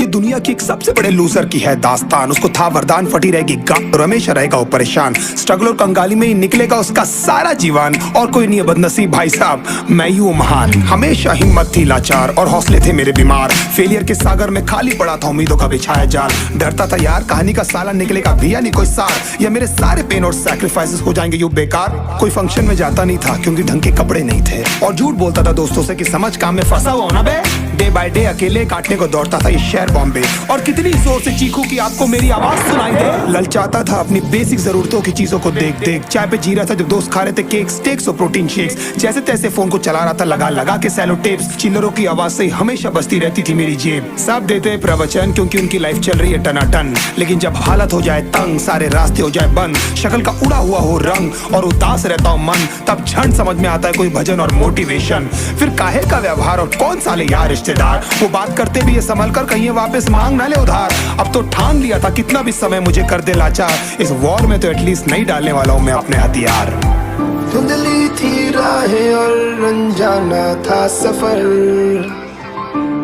ये दुनिया की एक सबसे बड़े लूजर की है दास्तान। उसको था वरदान, फटी रहेगी गांठ और हमेशा रहेगा वो परेशान। स्ट्रगल और कंगाली में ही निकलेगा उसका सारा जीवन। और कोई नहीं है बदनसीब भाई साहब, मैं ही हूँ महान। हमेशा हिम्मत थी लाचार और हौसले थे मेरे बीमार। फेलियर के सागर में खाली पड़ा था उम्मीदों का बिछाया जाल। डरता था यार कहानी का साला निकलेगा भी या नहीं कोई सार, या मेरे सारे पेन और सैक्रिफाइसेस हो जाएंगे यूं बेकार। कोई फंक्शन में जाता नहीं था क्योंकि ढंग के कपड़े नहीं थे, और झूठ बोलता था दोस्तों से कि समझ काम में फंसा हुआ ना बे। डे बाय डे अकेले काटने को दौड़ता था ये शहर बॉम्बे। और कितनी जोर से चीखूं कि आपको मेरी आवाज सुनाई दे। ललचाता था अपनी बेसिक जरूरतों की चीजों को देख देख। चाय पे जी रहा था जब दोस्त खा रहे थे केक, स्टेक्स और प्रोटीन शेक्स। जैसे तैसे फोन को चला रहा था लगा लगा के सैलो टेप्स। चिल्लरों की आवाज से हमेशा बजती रहती थी मेरी जेब। सब देते प्रवचन क्योंकि उनकी लाइफ चल रही है टनाटन, लेकिन जब हालत हो जाए तंग, सारे रास्ते हो जाए बंद, शक्ल का उड़ा हुआ हो रंग और उदास रहता हो मन, तब झंड समझ में आता है कोई भजन और मोटिवेशन। फिर काहे का व्यवहार और कौन साले यार रिश्तेदार, वो बात करते भी ये संभल कर कहीं वापस मांग ना ले उधार। अब तो ठान लिया था कितना भी समय मुझे कर दे लाचार, इस वॉर में तो एटलीस्ट नहीं डालने वाला हूँ मैं अपने हथियार। धुंधली थी राहें और अनजाना था सफर,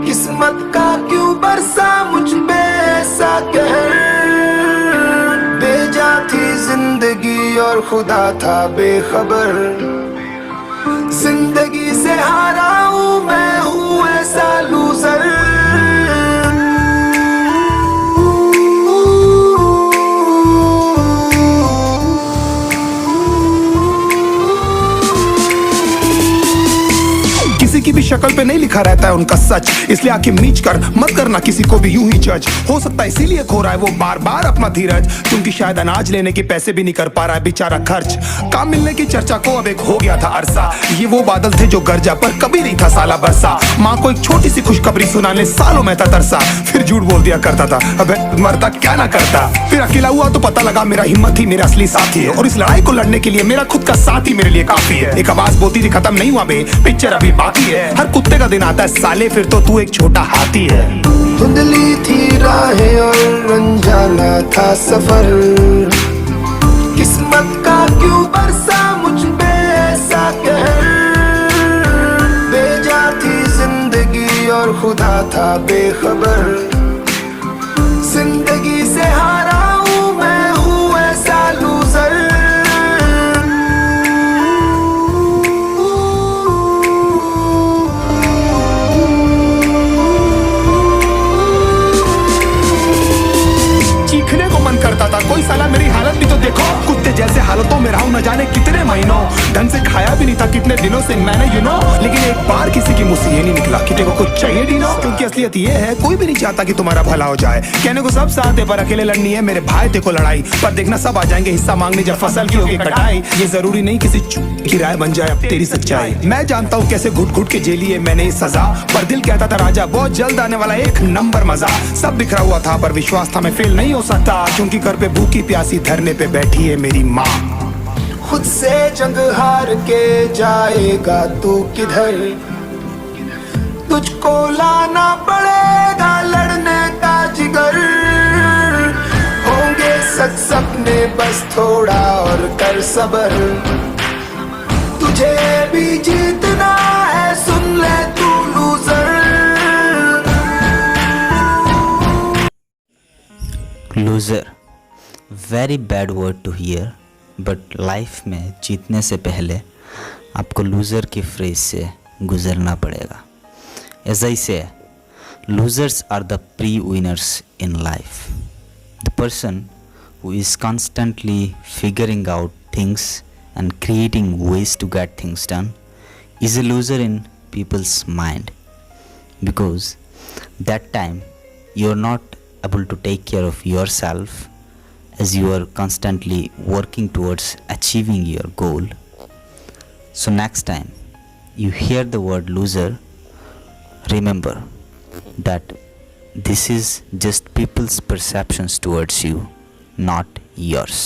किस्मत का क्यों बरसा मुझ पे ऐसा कहर। बेजा थी जिंदगी और खुदा था बेखबर, जिंदगी से हारा हूँ मैं हूँ ऐसा लूजर। किसी की भी शक्ल पे नहीं लिखा रहता है उनका सच, इसलिए आंखें मीच कर मत करना किसी को भी यूं ही जज। हो सकता है इसीलिए खो रहा है वो बार बार अपना धीरज, क्योंकि शायद अनाज लेने के पैसे भी नहीं कर पा रहा है बेचारा खर्च। काम मिलने की चर्चा को अब एक हो गया था अरसा, ये वो बादल थे जो गरजा पर कभी नहीं था साला बरसा। माँ को एक छोटी सी खुशखबरी सुनाने सालों में था तरसा, फिर झूठ बोल दिया करता था अबे मरता क्या ना करता। फिर अकेला हुआ तो पता लगा मेरा हिम्मत ही मेरा असली साथी है, और इस लड़ाई को लड़ने के लिए मेरा खुद का साथ ही मेरे लिए काफी है। एक आवाज बोलती थी खत्म नहीं हुआ बे, पिक्चर अभी बाकी है। हर कुत्ते का दिन आता है साले, फिर तो तू एक छोटा हाथी है। धुंधली थी राहें और अनजाना था सफर, किस्मत का क्यों बरसा मुझ पे ऐसा कहर। बेजा थी जिंदगी और खुदा था बेखबर, जिंदगी से हारा हूँ मैं हूँ ऐसा लूजर। चीखने को मन करता था कोई साला मेरी हालत भी तो देखो। कुत्ते जैसे हालतों में रहा हूं न जाने कितने महीनों, ढंग से खाया भी नहीं था कितने दिनों से मैंने लेकिन एक बार किसी की मुंह से ये नहीं निकला कि तेरे को कुछ चाहिए डीनो। क्योंकि असलियत ये है कोई भी नहीं चाहता कि तुम्हारा भला हो जाए। कहने को सब साथ है पर अकेले लड़नी है मेरे भाई देखो लड़ाई, पर देखना सब आ जाएंगे हिस्सा मांगने जब फसल की होगी कटाई। ये जरूरी नहीं किसी की राय बन जाए अब तेरी सच्चाई। मैं जानता हूँ कैसे घुट घुट के झेली है मैंने ये सजा, पर दिल कहता था राजा बहुत जल्द आने वाला एक नंबर मजा। सब बिखरा हुआ था पर विश्वास था मैं फेल नहीं हो सकता, क्योंकि घर पे भूखी प्यासी धरने पे बैठी है मेरी माँ। खुद से जंग हार के जाएगा तू किधर, तुझको लाना पड़ेगा लड़ने का जिगर। होंगे सच सपने बस थोड़ा और कर सबर, तुझे भी जीतना है सुन ले तू loser. Loser, very bad word to hear, but life में जीतने से पहले आपको लूज़र की फ्रेज से गुजरना पड़ेगा। As I say, losers are the pre winners in life. The person who is constantly figuring out things and creating ways to get things done is a loser in people's mind, because that time you are not able to take care of yourself as you are constantly working towards achieving your goal. So next time you hear the word loser, remember that this is just people's perceptions towards you, not yours.